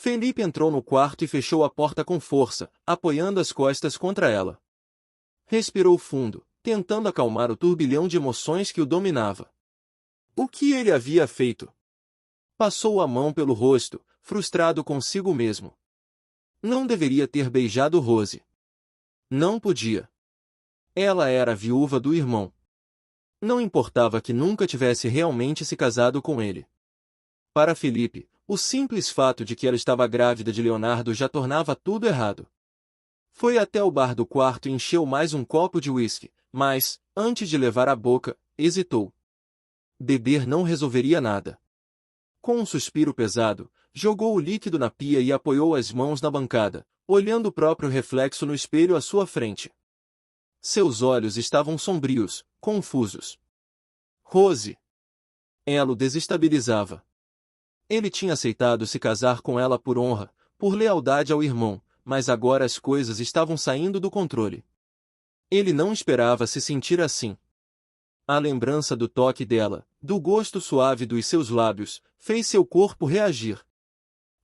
Felipe entrou no quarto e fechou a porta com força, apoiando as costas contra ela. Respirou fundo, tentando acalmar o turbilhão de emoções que o dominava. O que ele havia feito? Passou a mão pelo rosto, frustrado consigo mesmo. Não deveria ter beijado Rose. Não podia. Ela era a viúva do irmão. Não importava que nunca tivesse realmente se casado com ele. Para Felipe, o simples fato de que ela estava grávida de Leonardo já tornava tudo errado. Foi até o bar do quarto e encheu mais um copo de uísque, mas, antes de levar à boca, hesitou. Beber não resolveria nada. Com um suspiro pesado, jogou o líquido na pia e apoiou as mãos na bancada, olhando o próprio reflexo no espelho à sua frente. Seus olhos estavam sombrios, confusos. Rose. Ela o desestabilizava. Ele tinha aceitado se casar com ela por honra, por lealdade ao irmão, mas agora as coisas estavam saindo do controle. Ele não esperava se sentir assim. A lembrança do toque dela, do gosto suave dos seus lábios, fez seu corpo reagir.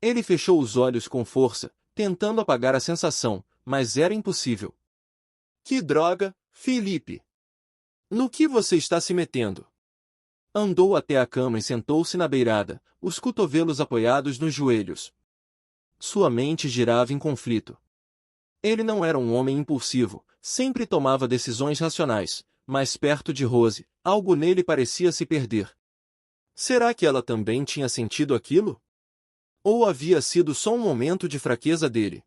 Ele fechou os olhos com força, tentando apagar a sensação, mas era impossível. Que droga, Felipe! No que você está se metendo? Andou até a cama e sentou-se na beirada, os cotovelos apoiados nos joelhos. Sua mente girava em conflito. Ele não era um homem impulsivo, sempre tomava decisões racionais, mas perto de Rose, algo nele parecia se perder. Será que ela também tinha sentido aquilo? Ou havia sido só um momento de fraqueza dele?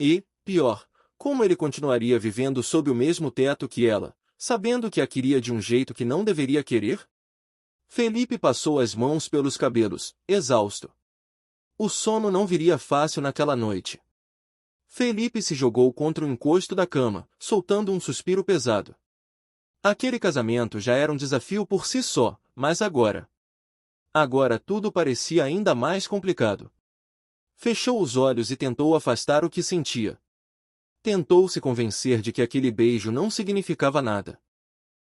E, pior, como ele continuaria vivendo sob o mesmo teto que ela, sabendo que a queria de um jeito que não deveria querer? Felipe passou as mãos pelos cabelos, exausto. O sono não viria fácil naquela noite. Felipe se jogou contra o encosto da cama, soltando um suspiro pesado. Aquele casamento já era um desafio por si só, mas agora... Agora tudo parecia ainda mais complicado. Fechou os olhos e tentou afastar o que sentia. Tentou se convencer de que aquele beijo não significava nada.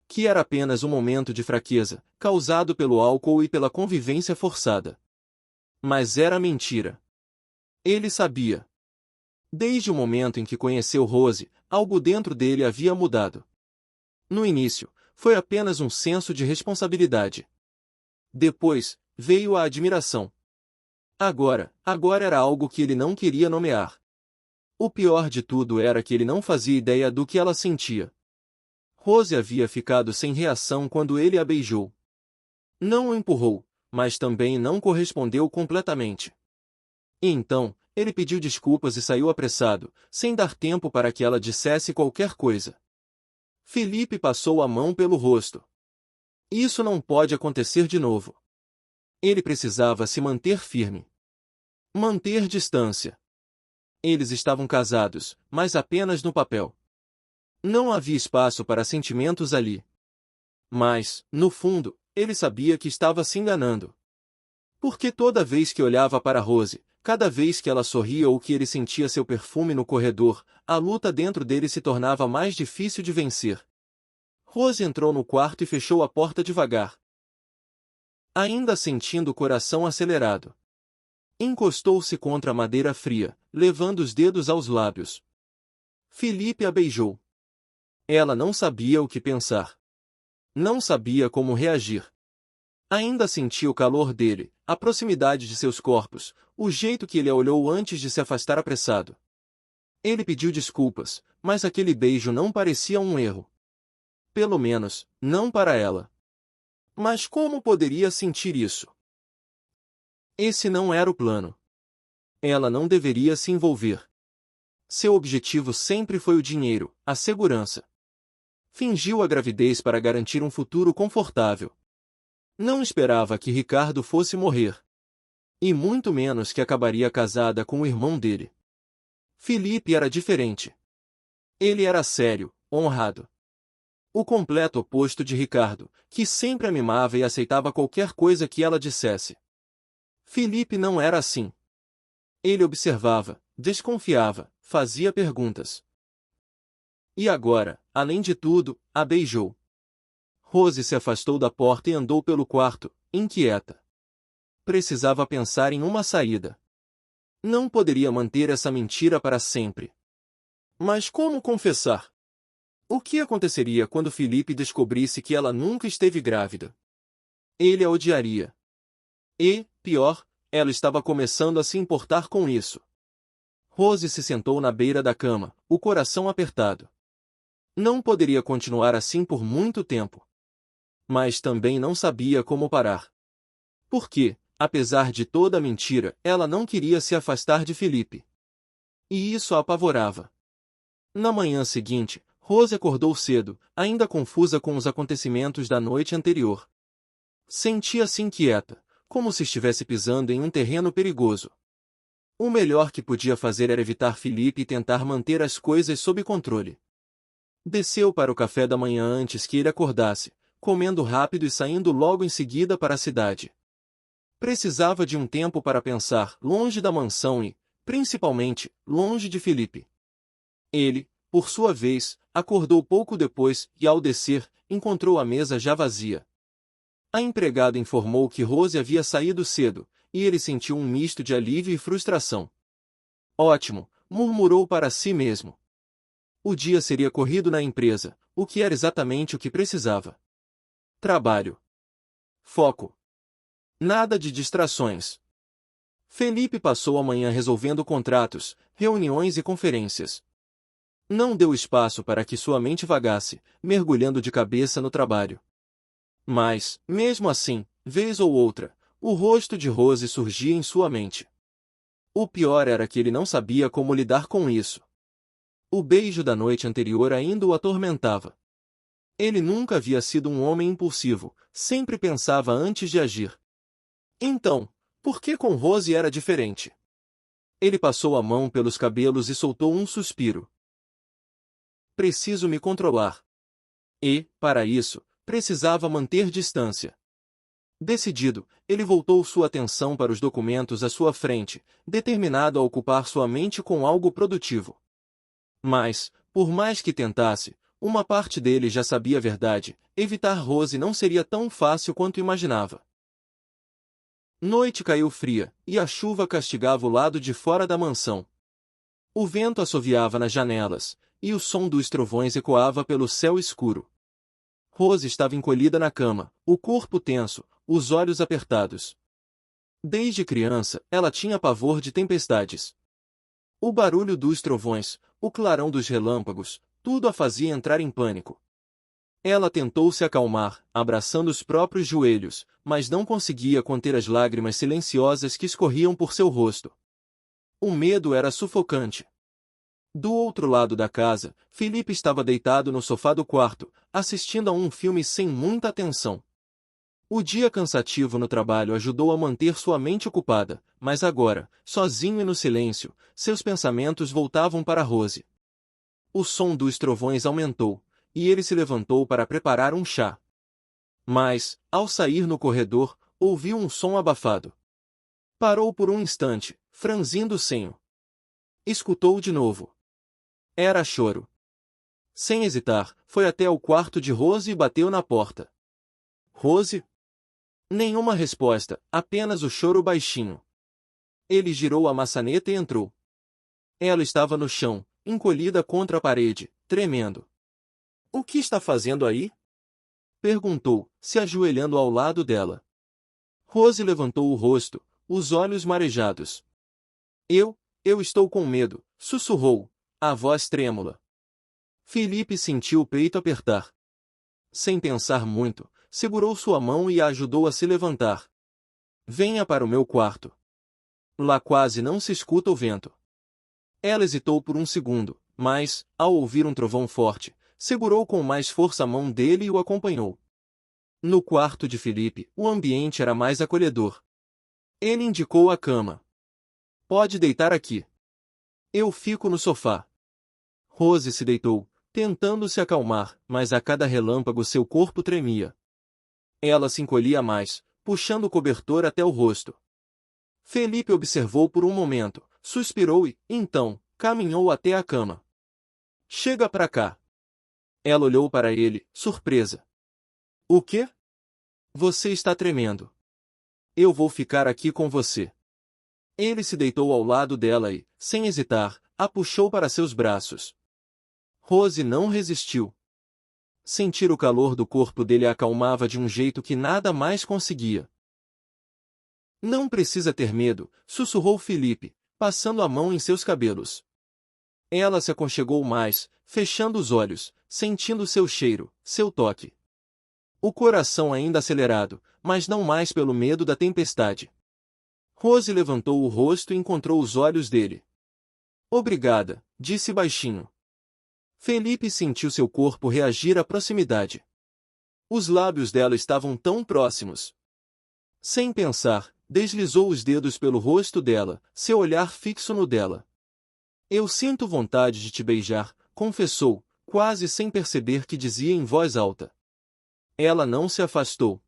Que era apenas um momento de fraqueza, causado pelo álcool e pela convivência forçada. Mas era mentira. Ele sabia. Desde o momento em que conheceu Rose, algo dentro dele havia mudado. No início, foi apenas um senso de responsabilidade. Depois, veio a admiração. Agora era algo que ele não queria nomear. O pior de tudo era que ele não fazia ideia do que ela sentia. Rose havia ficado sem reação quando ele a beijou. Não o empurrou, mas também não correspondeu completamente. E então, ele pediu desculpas e saiu apressado, sem dar tempo para que ela dissesse qualquer coisa. Felipe passou a mão pelo rosto. Isso não pode acontecer de novo. Ele precisava se manter firme. Manter distância. Eles estavam casados, mas apenas no papel. Não havia espaço para sentimentos ali. Mas, no fundo, ele sabia que estava se enganando. Porque toda vez que olhava para Rose, cada vez que ela sorria ou que ele sentia seu perfume no corredor, a luta dentro dele se tornava mais difícil de vencer. Rose entrou no quarto e fechou a porta devagar. Ainda sentindo o coração acelerado. Encostou-se contra a madeira fria, levando os dedos aos lábios. Felipe a beijou. Ela não sabia o que pensar. Não sabia como reagir. Ainda sentia o calor dele, a proximidade de seus corpos, o jeito que ele a olhou antes de se afastar apressado. Ele pediu desculpas, mas aquele beijo não parecia um erro. Pelo menos, não para ela. Mas como poderia sentir isso? Esse não era o plano. Ela não deveria se envolver. Seu objetivo sempre foi o dinheiro, a segurança. Fingiu a gravidez para garantir um futuro confortável. Não esperava que Ricardo fosse morrer. E muito menos que acabaria casada com o irmão dele. Felipe era diferente. Ele era sério, honrado. O completo oposto de Ricardo, que sempre a mimava e aceitava qualquer coisa que ela dissesse. Felipe não era assim. Ele observava, desconfiava, fazia perguntas. E agora, além de tudo, a beijou. Rose se afastou da porta e andou pelo quarto, inquieta. Precisava pensar em uma saída. Não poderia manter essa mentira para sempre. Mas como confessar? O que aconteceria quando Felipe descobrisse que ela nunca esteve grávida? Ele a odiaria. E, pior, ela estava começando a se importar com isso. Rose se sentou na beira da cama, o coração apertado. Não poderia continuar assim por muito tempo. Mas também não sabia como parar. Porque, apesar de toda a mentira, ela não queria se afastar de Felipe. E isso a apavorava. Na manhã seguinte, Rose acordou cedo, ainda confusa com os acontecimentos da noite anterior. Sentia-se inquieta, como se estivesse pisando em um terreno perigoso. O melhor que podia fazer era evitar Felipe e tentar manter as coisas sob controle. Desceu para o café da manhã antes que ele acordasse, comendo rápido e saindo logo em seguida para a cidade. Precisava de um tempo para pensar, longe da mansão e, principalmente, longe de Felipe. Ele, por sua vez, acordou pouco depois e, ao descer, encontrou a mesa já vazia. A empregada informou que Rose havia saído cedo, e ele sentiu um misto de alívio e frustração. Ótimo, murmurou para si mesmo. O dia seria corrido na empresa, o que era exatamente o que precisava. Trabalho. Foco. Nada de distrações. Felipe passou a manhã resolvendo contratos, reuniões e conferências. Não deu espaço para que sua mente vagasse, mergulhando de cabeça no trabalho. Mas, mesmo assim, vez ou outra, o rosto de Rose surgia em sua mente. O pior era que ele não sabia como lidar com isso. O beijo da noite anterior ainda o atormentava. Ele nunca havia sido um homem impulsivo, sempre pensava antes de agir. Então, por que com Rose era diferente? Ele passou a mão pelos cabelos e soltou um suspiro. Preciso me controlar. E, para isso, precisava manter distância. Decidido, ele voltou sua atenção para os documentos à sua frente, determinado a ocupar sua mente com algo produtivo. Mas, por mais que tentasse, uma parte dele já sabia a verdade, evitar Rose não seria tão fácil quanto imaginava. Noite caiu fria, e a chuva castigava o lado de fora da mansão. O vento assoviava nas janelas, e o som dos trovões ecoava pelo céu escuro. Rose estava encolhida na cama, o corpo tenso, os olhos apertados. Desde criança, ela tinha pavor de tempestades. O barulho dos trovões, o clarão dos relâmpagos, tudo a fazia entrar em pânico. Ela tentou se acalmar, abraçando os próprios joelhos, mas não conseguia conter as lágrimas silenciosas que escorriam por seu rosto. O medo era sufocante. Do outro lado da casa, Felipe estava deitado no sofá do quarto, assistindo a um filme sem muita atenção. O dia cansativo no trabalho ajudou a manter sua mente ocupada, mas agora, sozinho e no silêncio, seus pensamentos voltavam para Rose. O som dos trovões aumentou, e ele se levantou para preparar um chá. Mas, ao sair no corredor, ouviu um som abafado. Parou por um instante, franzindo o senho. Escutou de novo. Era choro. Sem hesitar, foi até o quarto de Rose e bateu na porta. Rose? Nenhuma resposta, apenas o choro baixinho. Ele girou a maçaneta e entrou. Ela estava no chão, encolhida contra a parede, tremendo. O que está fazendo aí? Perguntou, se ajoelhando ao lado dela. Rose levantou o rosto, os olhos marejados. Eu estou com medo, sussurrou, a voz trêmula. Felipe sentiu o peito apertar. Sem pensar muito, segurou sua mão e a ajudou a se levantar. Venha para o meu quarto. Lá quase não se escuta o vento. Ela hesitou por um segundo, mas, ao ouvir um trovão forte, segurou com mais força a mão dele e o acompanhou. No quarto de Felipe, o ambiente era mais acolhedor. Ele indicou a cama. Pode deitar aqui. Eu fico no sofá. Rose se deitou, tentando se acalmar, mas a cada relâmpago seu corpo tremia. Ela se encolhia mais, puxando o cobertor até o rosto. Felipe observou por um momento, suspirou e, então, caminhou até a cama. Chega pra cá. Ela olhou para ele, surpresa. O quê? Você está tremendo. Eu vou ficar aqui com você. Ele se deitou ao lado dela e, sem hesitar, a puxou para seus braços. Rose não resistiu. Sentir o calor do corpo dele a acalmava de um jeito que nada mais conseguia. Não precisa ter medo, sussurrou Felipe, passando a mão em seus cabelos. Ela se aconchegou mais, fechando os olhos, sentindo seu cheiro, seu toque. O coração ainda acelerado, mas não mais pelo medo da tempestade. Rose levantou o rosto e encontrou os olhos dele. Obrigada, disse baixinho. Felipe sentiu seu corpo reagir à proximidade. Os lábios dela estavam tão próximos. Sem pensar, deslizou os dedos pelo rosto dela, seu olhar fixo no dela. Eu sinto vontade de te beijar, confessou, quase sem perceber que dizia em voz alta. Ela não se afastou.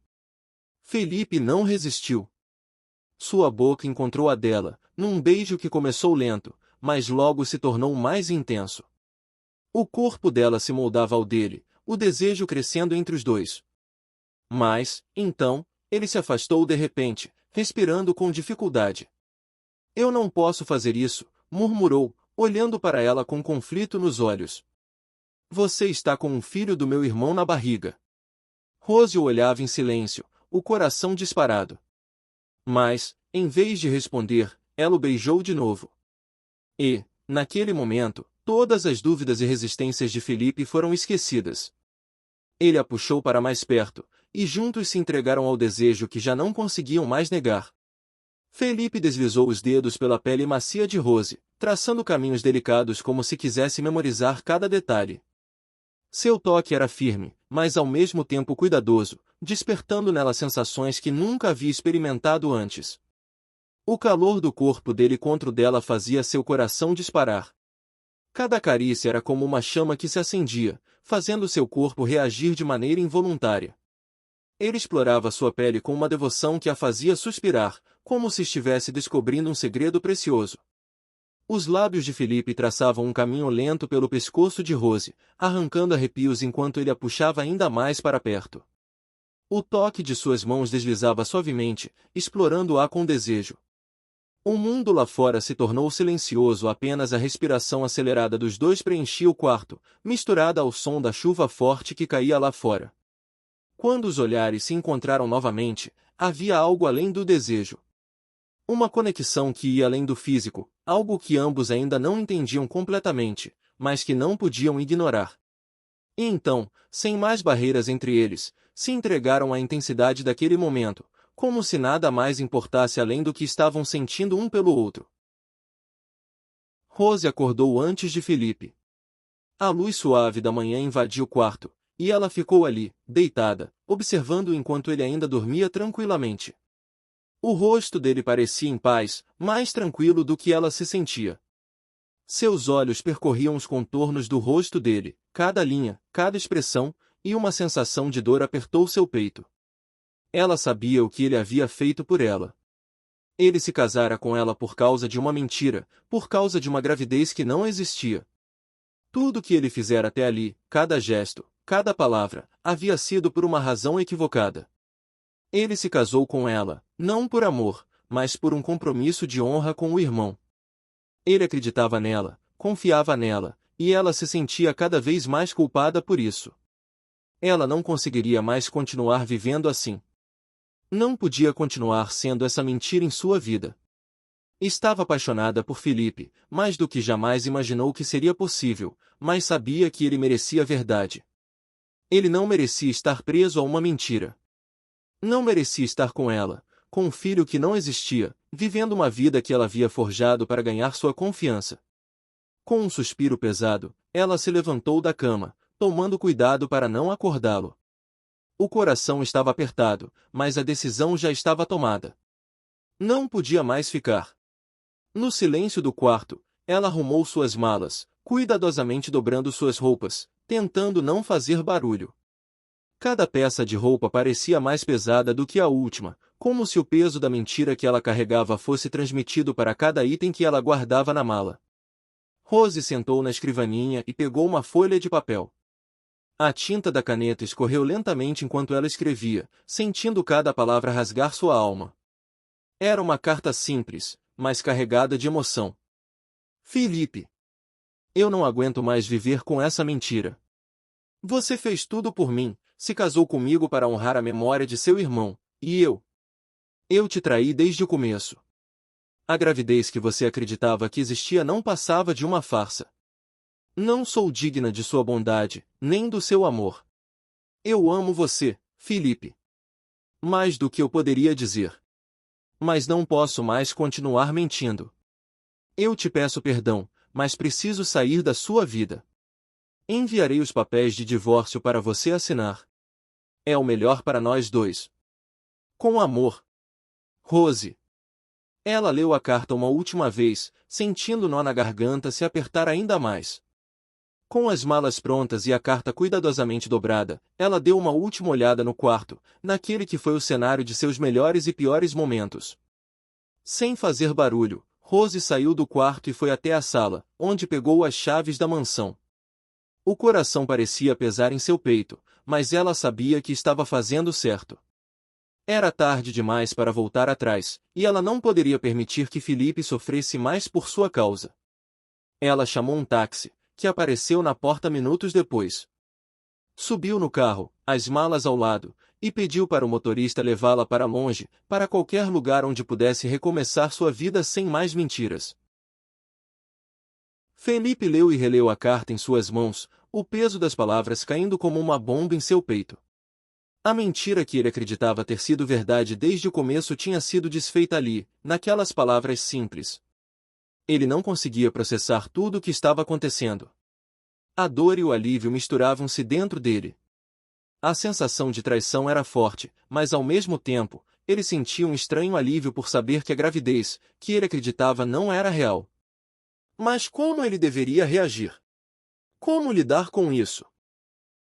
Felipe não resistiu. Sua boca encontrou a dela, num beijo que começou lento, mas logo se tornou mais intenso. O corpo dela se moldava ao dele, o desejo crescendo entre os dois. Mas, então, ele se afastou de repente, respirando com dificuldade. Eu não posso fazer isso, murmurou, olhando para ela com conflito nos olhos. Você está com um filho do meu irmão na barriga. Rose o olhava em silêncio, o coração disparado. Mas, em vez de responder, ela o beijou de novo. E, naquele momento, todas as dúvidas e resistências de Felipe foram esquecidas. Ele a puxou para mais perto, e juntos se entregaram ao desejo que já não conseguiam mais negar. Felipe deslizou os dedos pela pele macia de Rose, traçando caminhos delicados como se quisesse memorizar cada detalhe. Seu toque era firme, mas ao mesmo tempo cuidadoso, despertando nela sensações que nunca havia experimentado antes. O calor do corpo dele contra o dela fazia seu coração disparar. Cada carícia era como uma chama que se acendia, fazendo seu corpo reagir de maneira involuntária. Ele explorava sua pele com uma devoção que a fazia suspirar, como se estivesse descobrindo um segredo precioso. Os lábios de Felipe traçavam um caminho lento pelo pescoço de Rose, arrancando arrepios enquanto ele a puxava ainda mais para perto. O toque de suas mãos deslizava suavemente, explorando-a com desejo. O mundo lá fora se tornou silencioso, apenas a respiração acelerada dos dois preenchia o quarto, misturada ao som da chuva forte que caía lá fora. Quando os olhares se encontraram novamente, havia algo além do desejo. Uma conexão que ia além do físico, algo que ambos ainda não entendiam completamente, mas que não podiam ignorar. E então, sem mais barreiras entre eles, se entregaram à intensidade daquele momento, como se nada mais importasse além do que estavam sentindo um pelo outro. Rose acordou antes de Felipe. A luz suave da manhã invadiu o quarto, e ela ficou ali, deitada, observando enquanto ele ainda dormia tranquilamente. O rosto dele parecia em paz, mais tranquilo do que ela se sentia. Seus olhos percorriam os contornos do rosto dele, cada linha, cada expressão, e uma sensação de dor apertou seu peito. Ela sabia o que ele havia feito por ela. Ele se casara com ela por causa de uma mentira, por causa de uma gravidez que não existia. Tudo o que ele fizera até ali, cada gesto, cada palavra, havia sido por uma razão equivocada. Ele se casou com ela, não por amor, mas por um compromisso de honra com o irmão. Ele acreditava nela, confiava nela, e ela se sentia cada vez mais culpada por isso. Ela não conseguiria mais continuar vivendo assim. Não podia continuar sendo essa mentira em sua vida. Estava apaixonada por Felipe, mais do que jamais imaginou que seria possível, mas sabia que ele merecia a verdade. Ele não merecia estar preso a uma mentira. Não merecia estar com ela, com um filho que não existia, vivendo uma vida que ela havia forjado para ganhar sua confiança. Com um suspiro pesado, ela se levantou da cama, tomando cuidado para não acordá-lo. O coração estava apertado, mas a decisão já estava tomada. Não podia mais ficar. No silêncio do quarto, ela arrumou suas malas, cuidadosamente dobrando suas roupas, tentando não fazer barulho. Cada peça de roupa parecia mais pesada do que a última, como se o peso da mentira que ela carregava fosse transmitido para cada item que ela guardava na mala. Rose sentou na escrivaninha e pegou uma folha de papel. A tinta da caneta escorreu lentamente enquanto ela escrevia, sentindo cada palavra rasgar sua alma. Era uma carta simples, mas carregada de emoção. Felipe, eu não aguento mais viver com essa mentira. Você fez tudo por mim, se casou comigo para honrar a memória de seu irmão, e eu te traí desde o começo. A gravidez que você acreditava que existia não passava de uma farsa. Não sou digna de sua bondade, nem do seu amor. Eu amo você, Felipe. Mais do que eu poderia dizer. Mas não posso mais continuar mentindo. Eu te peço perdão, mas preciso sair da sua vida. Enviarei os papéis de divórcio para você assinar. É o melhor para nós dois. Com amor. Rose. Ela leu a carta uma última vez, sentindo o nó na garganta se apertar ainda mais. Com as malas prontas e a carta cuidadosamente dobrada, ela deu uma última olhada no quarto, naquele que foi o cenário de seus melhores e piores momentos. Sem fazer barulho, Rose saiu do quarto e foi até a sala, onde pegou as chaves da mansão. O coração parecia pesar em seu peito, mas ela sabia que estava fazendo certo. Era tarde demais para voltar atrás, e ela não poderia permitir que Felipe sofresse mais por sua causa. Ela chamou um táxi, que apareceu na porta minutos depois. Subiu no carro, as malas ao lado, e pediu para o motorista levá-la para longe, para qualquer lugar onde pudesse recomeçar sua vida sem mais mentiras. Felipe leu e releu a carta em suas mãos, o peso das palavras caindo como uma bomba em seu peito. A mentira que ele acreditava ter sido verdade desde o começo tinha sido desfeita ali, naquelas palavras simples. Ele não conseguia processar tudo o que estava acontecendo. A dor e o alívio misturavam-se dentro dele. A sensação de traição era forte, mas ao mesmo tempo, ele sentia um estranho alívio por saber que a gravidez, que ele acreditava não era real. Mas como ele deveria reagir? Como lidar com isso?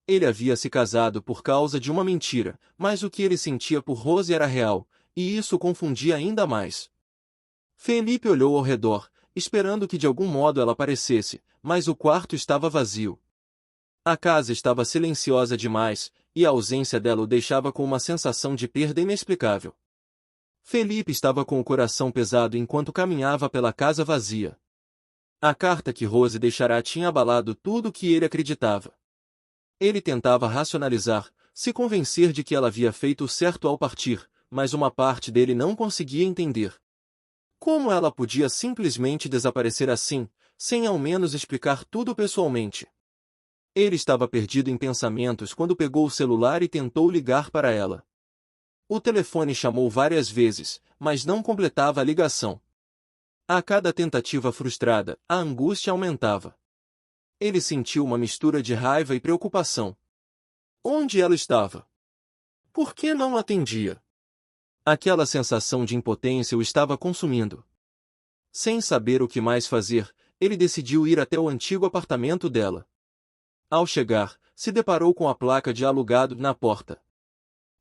Ele havia se casado por causa de uma mentira, mas o que ele sentia por Rose era real, e isso o confundia ainda mais. Felipe olhou ao redor, esperando que de algum modo ela aparecesse, mas o quarto estava vazio. A casa estava silenciosa demais, e a ausência dela o deixava com uma sensação de perda inexplicável. Felipe estava com o coração pesado enquanto caminhava pela casa vazia. A carta que Rose deixara tinha abalado tudo o que ele acreditava. Ele tentava racionalizar, se convencer de que ela havia feito o certo ao partir, mas uma parte dele não conseguia entender. Como ela podia simplesmente desaparecer assim, sem ao menos explicar tudo pessoalmente? Ele estava perdido em pensamentos quando pegou o celular e tentou ligar para ela. O telefone chamou várias vezes, mas não completava a ligação. A cada tentativa frustrada, a angústia aumentava. Ele sentiu uma mistura de raiva e preocupação. Onde ela estava? Por que não atendia? Aquela sensação de impotência o estava consumindo. Sem saber o que mais fazer, ele decidiu ir até o antigo apartamento dela. Ao chegar, se deparou com a placa de alugado na porta.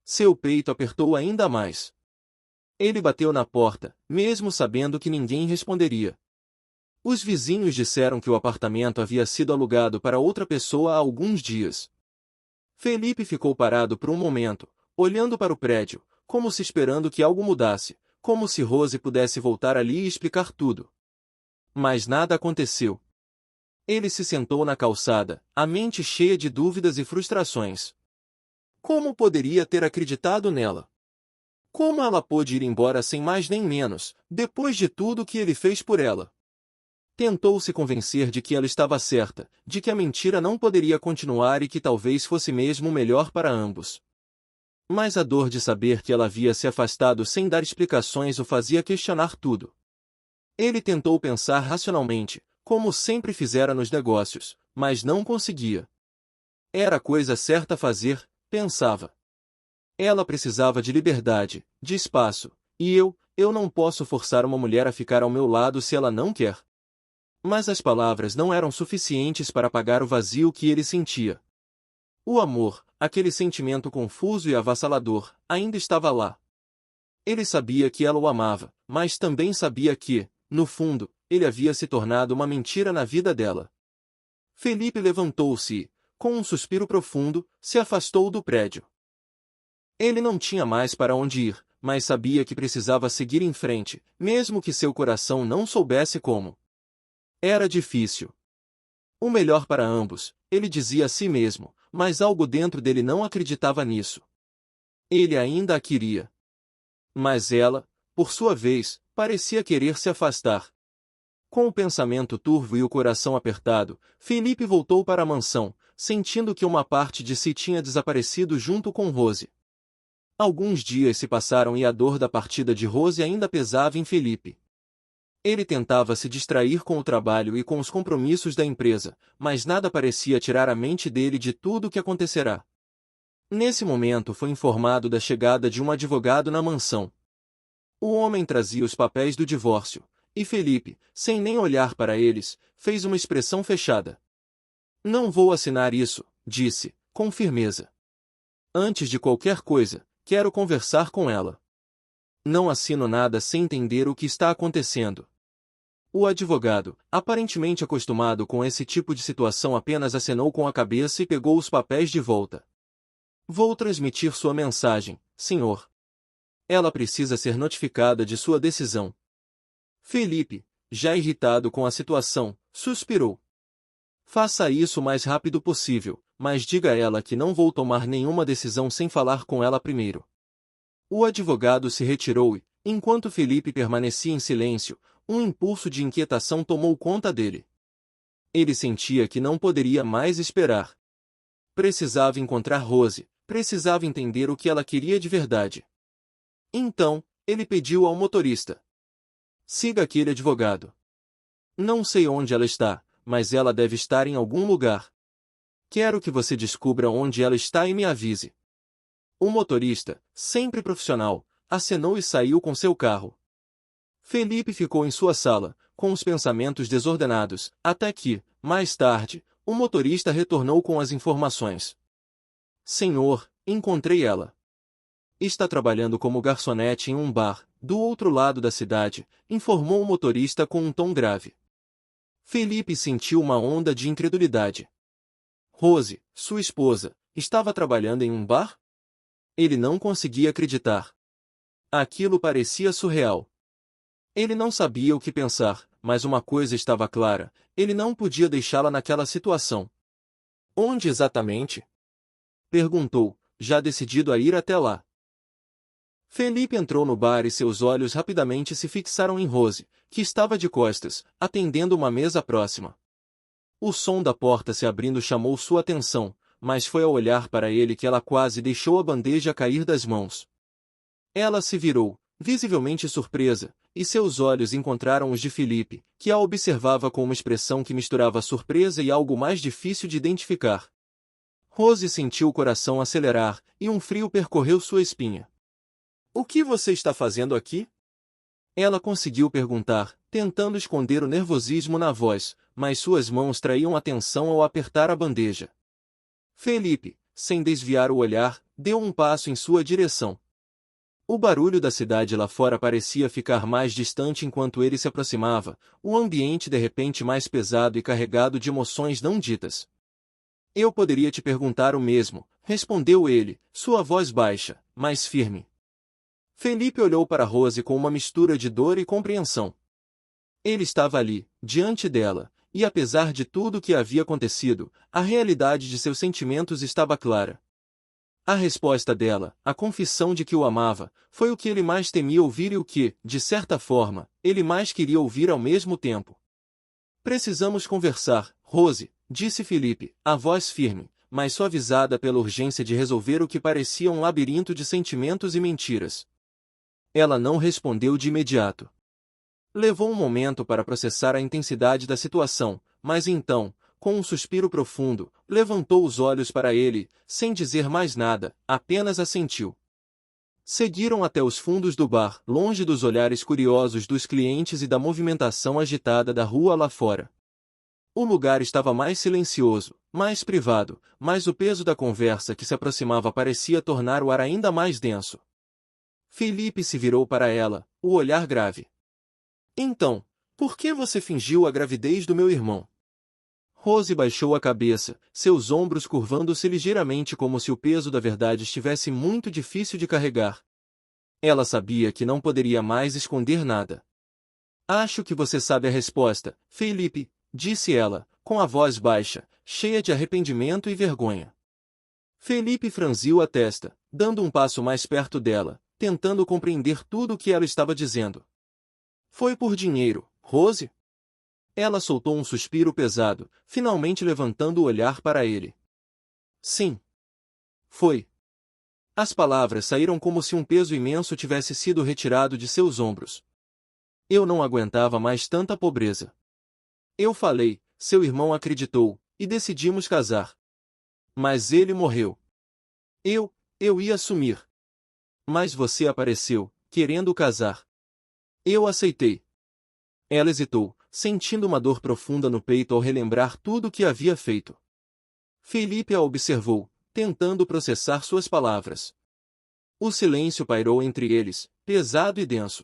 Seu peito apertou ainda mais. Ele bateu na porta, mesmo sabendo que ninguém responderia. Os vizinhos disseram que o apartamento havia sido alugado para outra pessoa há alguns dias. Felipe ficou parado por um momento, olhando para o prédio, como se esperando que algo mudasse, como se Rose pudesse voltar ali e explicar tudo. Mas nada aconteceu. Ele se sentou na calçada, a mente cheia de dúvidas e frustrações. Como poderia ter acreditado nela? Como ela pôde ir embora sem mais nem menos, depois de tudo que ele fez por ela? Tentou se convencer de que ela estava certa, de que a mentira não poderia continuar e que talvez fosse mesmo melhor para ambos. Mas a dor de saber que ela havia se afastado sem dar explicações o fazia questionar tudo. Ele tentou pensar racionalmente, como sempre fizera nos negócios, mas não conseguia. Era a coisa certa a fazer, pensava. Ela precisava de liberdade, de espaço, e eu não posso forçar uma mulher a ficar ao meu lado se ela não quer. Mas as palavras não eram suficientes para apagar o vazio que ele sentia. O amor, aquele sentimento confuso e avassalador, ainda estava lá. Ele sabia que ela o amava, mas também sabia que, no fundo, ele havia se tornado uma mentira na vida dela. Felipe levantou-se e, com um suspiro profundo, se afastou do prédio. Ele não tinha mais para onde ir, mas sabia que precisava seguir em frente, mesmo que seu coração não soubesse como. Era difícil. O melhor para ambos, ele dizia a si mesmo, mas algo dentro dele não acreditava nisso. Ele ainda a queria. Mas ela, por sua vez, parecia querer se afastar. Com o pensamento turvo e o coração apertado, Felipe voltou para a mansão, sentindo que uma parte de si tinha desaparecido junto com Rose. Alguns dias se passaram e a dor da partida de Rose ainda pesava em Felipe. Ele tentava se distrair com o trabalho e com os compromissos da empresa, mas nada parecia tirar a mente dele de tudo o que acontecerá. Nesse momento foi informado da chegada de um advogado na mansão. O homem trazia os papéis do divórcio, e Felipe, sem nem olhar para eles, fez uma expressão fechada. Não vou assinar isso, disse, com firmeza. Antes de qualquer coisa, quero conversar com ela. Não assino nada sem entender o que está acontecendo. O advogado, aparentemente acostumado com esse tipo de situação, apenas acenou com a cabeça e pegou os papéis de volta. Vou transmitir sua mensagem, senhor. Ela precisa ser notificada de sua decisão. Felipe, já irritado com a situação, suspirou. Faça isso o mais rápido possível, mas diga a ela que não vou tomar nenhuma decisão sem falar com ela primeiro. O advogado se retirou e, enquanto Felipe permanecia em silêncio, um impulso de inquietação tomou conta dele. Ele sentia que não poderia mais esperar. Precisava encontrar Rose, precisava entender o que ela queria de verdade. Então, ele pediu ao motorista: siga aquele advogado. Não sei onde ela está, mas ela deve estar em algum lugar. Quero que você descubra onde ela está e me avise. O motorista, sempre profissional, acenou e saiu com seu carro. Felipe ficou em sua sala, com os pensamentos desordenados, até que, mais tarde, o motorista retornou com as informações. Senhor, encontrei ela. Está trabalhando como garçonete em um bar, do outro lado da cidade, informou o motorista com um tom grave. Felipe sentiu uma onda de incredulidade. Rose, sua esposa, estava trabalhando em um bar? Ele não conseguia acreditar. Aquilo parecia surreal. Ele não sabia o que pensar, mas uma coisa estava clara: ele não podia deixá-la naquela situação. Onde exatamente? Perguntou, já decidido a ir até lá. Felipe entrou no bar e seus olhos rapidamente se fixaram em Rose, que estava de costas, atendendo uma mesa próxima. O som da porta se abrindo chamou sua atenção, mas foi ao olhar para ele que ela quase deixou a bandeja cair das mãos. Ela se virou, visivelmente surpresa, e seus olhos encontraram os de Felipe, que a observava com uma expressão que misturava surpresa e algo mais difícil de identificar. Rose sentiu o coração acelerar, e um frio percorreu sua espinha. O que você está fazendo aqui? Ela conseguiu perguntar, tentando esconder o nervosismo na voz, mas suas mãos traíam atenção ao apertar a bandeja. Felipe, sem desviar o olhar, deu um passo em sua direção. O barulho da cidade lá fora parecia ficar mais distante enquanto ele se aproximava, o ambiente de repente mais pesado e carregado de emoções não ditas. Eu poderia te perguntar o mesmo, respondeu ele, sua voz baixa, mas firme. Felipe olhou para Rose com uma mistura de dor e compreensão. Ele estava ali, diante dela, e apesar de tudo o que havia acontecido, a realidade de seus sentimentos estava clara. A resposta dela, a confissão de que o amava, foi o que ele mais temia ouvir e o que, de certa forma, ele mais queria ouvir ao mesmo tempo. Precisamos conversar, Rose, disse Felipe, a voz firme, mas suavizada pela urgência de resolver o que parecia um labirinto de sentimentos e mentiras. Ela não respondeu de imediato. Levou um momento para processar a intensidade da situação, mas então, com um suspiro profundo, levantou os olhos para ele, sem dizer mais nada, apenas assentiu. Seguiram até os fundos do bar, longe dos olhares curiosos dos clientes e da movimentação agitada da rua lá fora. O lugar estava mais silencioso, mais privado, mas o peso da conversa que se aproximava parecia tornar o ar ainda mais denso. Felipe se virou para ela, o olhar grave. Então, por que você fingiu a gravidez do meu irmão? Rose baixou a cabeça, seus ombros curvando-se ligeiramente como se o peso da verdade estivesse muito difícil de carregar. Ela sabia que não poderia mais esconder nada. Acho que você sabe a resposta, Felipe, disse ela, com a voz baixa, cheia de arrependimento e vergonha. Felipe franziu a testa, dando um passo mais perto dela, tentando compreender tudo o que ela estava dizendo. Foi por dinheiro, Rose? Ela soltou um suspiro pesado, finalmente levantando o olhar para ele. Sim. Foi. As palavras saíram como se um peso imenso tivesse sido retirado de seus ombros. Eu não aguentava mais tanta pobreza. Eu falei, seu irmão acreditou, e decidimos casar. Mas ele morreu. Eu ia assumir. Mas você apareceu, querendo casar. Eu aceitei. Ela hesitou, sentindo uma dor profunda no peito ao relembrar tudo o que havia feito. Felipe a observou, tentando processar suas palavras. O silêncio pairou entre eles, pesado e denso.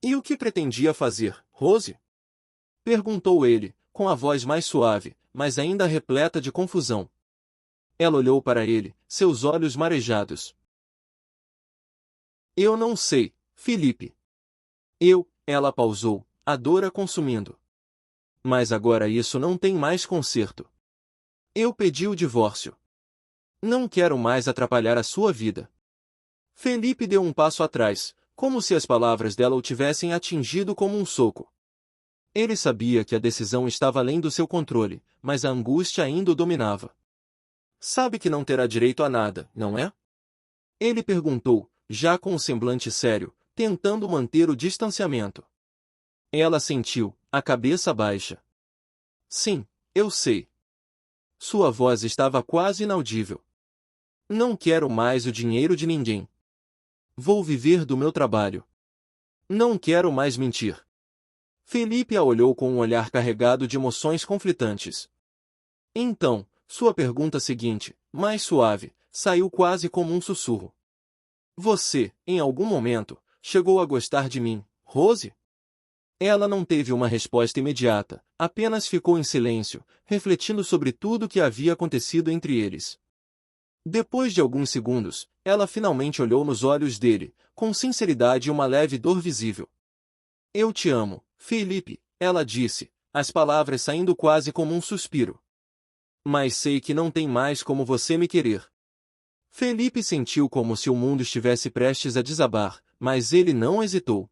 E o que pretendia fazer, Rose? Perguntou ele, com a voz mais suave, mas ainda repleta de confusão. Ela olhou para ele, seus olhos marejados. Eu não sei, Felipe. Ela pausou, a dor a consumindo. Mas agora isso não tem mais conserto. Eu pedi o divórcio. Não quero mais atrapalhar a sua vida. Felipe deu um passo atrás, como se as palavras dela o tivessem atingido como um soco. Ele sabia que a decisão estava além do seu controle, mas a angústia ainda o dominava. Sabe que não terá direito a nada, não é? Ele perguntou, já com um semblante sério, tentando manter o distanciamento. Ela sentiu, a cabeça baixa. Sim, eu sei. Sua voz estava quase inaudível. Não quero mais o dinheiro de ninguém. Vou viver do meu trabalho. Não quero mais mentir. Felipe a olhou com um olhar carregado de emoções conflitantes. Então, sua pergunta seguinte, mais suave, saiu quase como um sussurro. Você, em algum momento, chegou a gostar de mim, Rose? Ela não teve uma resposta imediata, apenas ficou em silêncio, refletindo sobre tudo o que havia acontecido entre eles. Depois de alguns segundos, ela finalmente olhou nos olhos dele, com sinceridade e uma leve dor visível. Eu te amo, Felipe, ela disse, as palavras saindo quase como um suspiro. Mas sei que não tem mais como você me querer. Felipe sentiu como se o mundo estivesse prestes a desabar, mas ele não hesitou.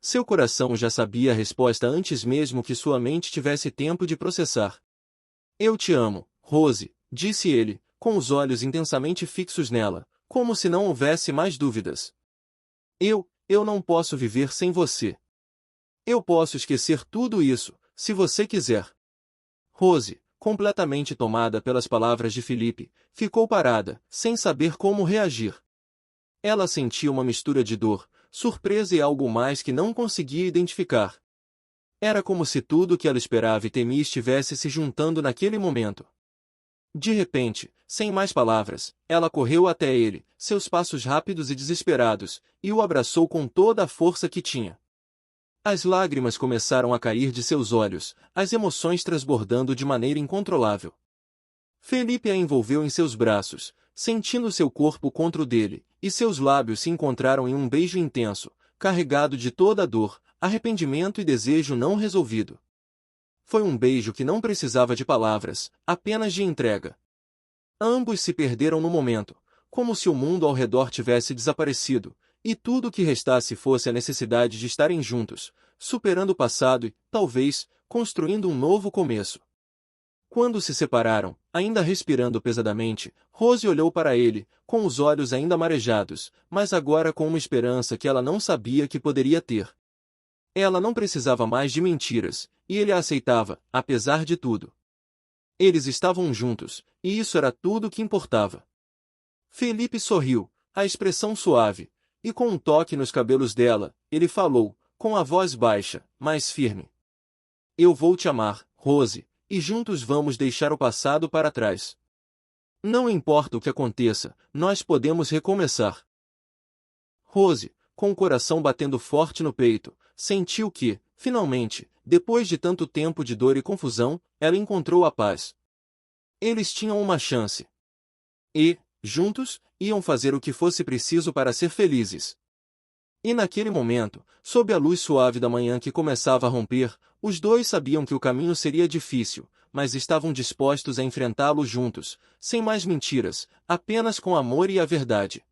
Seu coração já sabia a resposta antes mesmo que sua mente tivesse tempo de processar. Eu te amo, Rose, disse ele, com os olhos intensamente fixos nela, como se não houvesse mais dúvidas. Eu não posso viver sem você. Eu posso esquecer tudo isso, se você quiser. Rose, completamente tomada pelas palavras de Felipe, ficou parada, sem saber como reagir. Ela sentia uma mistura de dor, surpresa e algo mais que não conseguia identificar. Era como se tudo o que ela esperava e temia estivesse se juntando naquele momento. De repente, sem mais palavras, ela correu até ele, seus passos rápidos e desesperados, e o abraçou com toda a força que tinha. As lágrimas começaram a cair de seus olhos, as emoções transbordando de maneira incontrolável. Felipe a envolveu em seus braços, sentindo seu corpo contra o dele, e seus lábios se encontraram em um beijo intenso, carregado de toda a dor, arrependimento e desejo não resolvido. Foi um beijo que não precisava de palavras, apenas de entrega. Ambos se perderam no momento, como se o mundo ao redor tivesse desaparecido, e tudo o que restasse fosse a necessidade de estarem juntos, superando o passado e, talvez, construindo um novo começo. Quando se separaram, ainda respirando pesadamente, Rose olhou para ele, com os olhos ainda marejados, mas agora com uma esperança que ela não sabia que poderia ter. Ela não precisava mais de mentiras, e ele a aceitava, apesar de tudo. Eles estavam juntos, e isso era tudo o que importava. Felipe sorriu, a expressão suave, e com um toque nos cabelos dela, ele falou, com a voz baixa, mas firme. Eu vou te amar, Rose, e juntos vamos deixar o passado para trás. Não importa o que aconteça, nós podemos recomeçar. Rose, com o coração batendo forte no peito, sentiu que, finalmente, depois de tanto tempo de dor e confusão, ela encontrou a paz. Eles tinham uma chance. E, juntos, iam fazer o que fosse preciso para ser felizes. E naquele momento, sob a luz suave da manhã que começava a romper, os dois sabiam que o caminho seria difícil, mas estavam dispostos a enfrentá-lo juntos, sem mais mentiras, apenas com amor e a verdade.